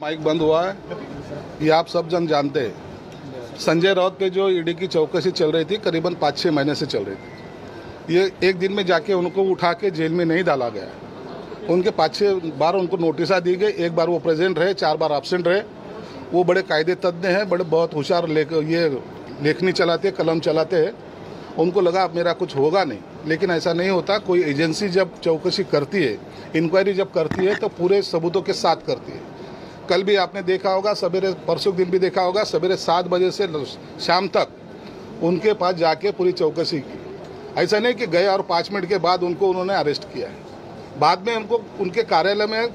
Mic बंद हुआ है, ये आप सब जन जानते हैं। संजय राउत पे जो ईडी की चौकसी चल रही थी, करीबन 5-6 महीने से चल रही थी। ये एक दिन में जाके उनको उठा के जेल में नहीं डाला गया। उनके 5-6 बार उनको नोटिस दी गई, एक बार वो प्रेजेंट रहे, 4 बार एब्सेंट रहे। वो बड़े कायदे तज्ञ हैं, बहुत होशियार ये लेखनी चलाते, कलम चलाते हैं। उनको लगा मेरा कुछ होगा नहीं, लेकिन ऐसा नहीं होता। कोई एजेंसी जब चौकसी करती है, इंक्वायरी जब करती है, तो पूरे सबूतों के साथ करती है। कल भी आपने देखा होगा, सवेरे परसों दिन भी देखा होगा, सवेरे 7 बजे से शाम तक उनके पास जाके पूरी चौकसी की। ऐसा नहीं कि गए और 5 मिनट के बाद उन्होंने अरेस्ट किया है। बाद में उनको उनके कार्यालय में,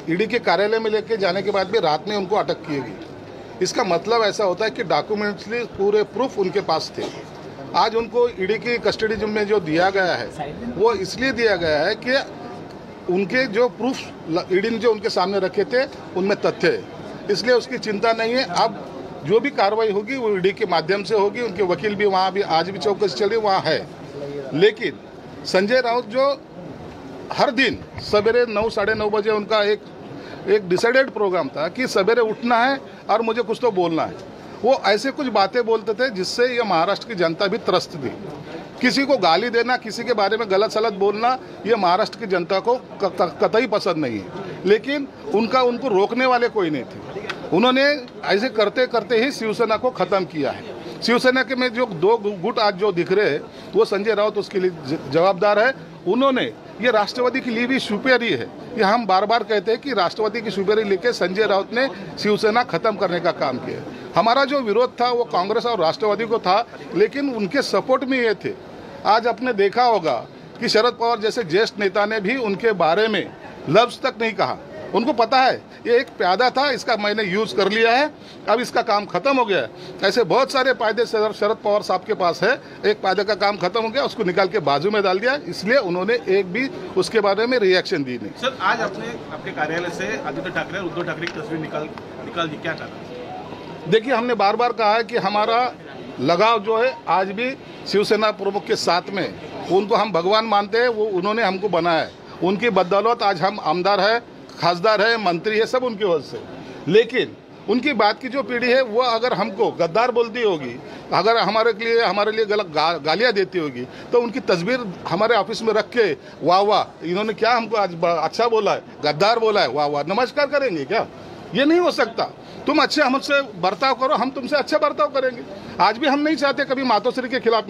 ईडी के कार्यालय में लेके जाने के बाद भी रात में उनको अटक की गई। इसका मतलब ऐसा होता है कि डॉक्यूमेंट्री पूरे प्रूफ उनके पास थे। आज उनको ईडी की कस्टडी में जो दिया गया है, वो इसलिए दिया गया है कि उनके जो प्रूफ ईडी ने जो उनके सामने रखे थे, उनमें तथ्य है, इसलिए उसकी चिंता नहीं है। अब जो भी कार्रवाई होगी वो ईडी के माध्यम से होगी। उनके वकील भी वहाँ भी आज भी चौकसी चल रही वहाँ है। लेकिन संजय राउत जो हर दिन सवेरे 9 साढ़े 9 बजे उनका एक डिसाइडेड प्रोग्राम था कि सवेरे उठना है और मुझे कुछ तो बोलना है। वो ऐसे कुछ बातें बोलते थे जिससे ये महाराष्ट्र की जनता भी त्रस्त थी। किसी को गाली देना, किसी के बारे में गलत सलत बोलना, ये महाराष्ट्र की जनता को कतई पसंद नहीं है। लेकिन उनको रोकने वाले कोई नहीं थे। उन्होंने ऐसे करते करते ही शिवसेना को ख़त्म किया है। शिवसेना के में जो 2 गुट आज जो दिख रहे हैं, वो संजय राउत उसके लिए जवाबदार है। उन्होंने ये राष्ट्रवादी की ली भी सुपेरी है। ये हम बार बार कहते हैं कि राष्ट्रवादी की सुपेरी लेके संजय राउत ने शिवसेना खत्म करने का काम किया। हमारा जो विरोध था वो कांग्रेस और राष्ट्रवादी को था, लेकिन उनके सपोर्ट में ये थे। आज आपने देखा होगा कि शरद पवार जैसे ज्येष्ठ नेता ने भी उनके बारे में लफ्ज तक नहीं कहा। उनको पता है ये एक प्यादा था, इसका मैंने यूज़ कर लिया है, अब इसका काम खत्म हो गया है। ऐसे बहुत सारे फायदे शरद पवार साहब के पास है। एक फायदे का काम खत्म हो गया, उसको निकाल के बाजू में डाल दिया, इसलिए उन्होंने एक भी उसके बारे में रिएक्शन दी नहीं। सर, आज आपके कार्यालय से आदित्य ठाकरे और उद्धव ठाकरे की तस्वीर निकाल दी, क्या कहा? देखिए, हमने बार बार कहा है कि हमारा लगाव जो है आज भी शिवसेना प्रमुख के साथ में। उनको हम भगवान मानते हैं, वो उन्होंने हमको बनाया है। उनकी बदौलत आज हम आमदार है, खासदार है, मंत्री है, सब उनकी वजह से। लेकिन उनकी बात की जो पीढ़ी है, वो अगर हमको गद्दार बोलती होगी, अगर हमारे लिए गलत गालियाँ देती होगी, तो उनकी तस्वीर हमारे ऑफिस में रख के वाह इन्होंने क्या हमको आज अच्छा बोला है, गद्दार बोला है, वाह नमस्कार करेंगे क्या? ये नहीं हो सकता। तुम अच्छे हमसे बर्ताव करो, हम तुमसे अच्छा बर्ताव करेंगे। आज भी हम नहीं चाहते कभी मातोश्री के खिलाफ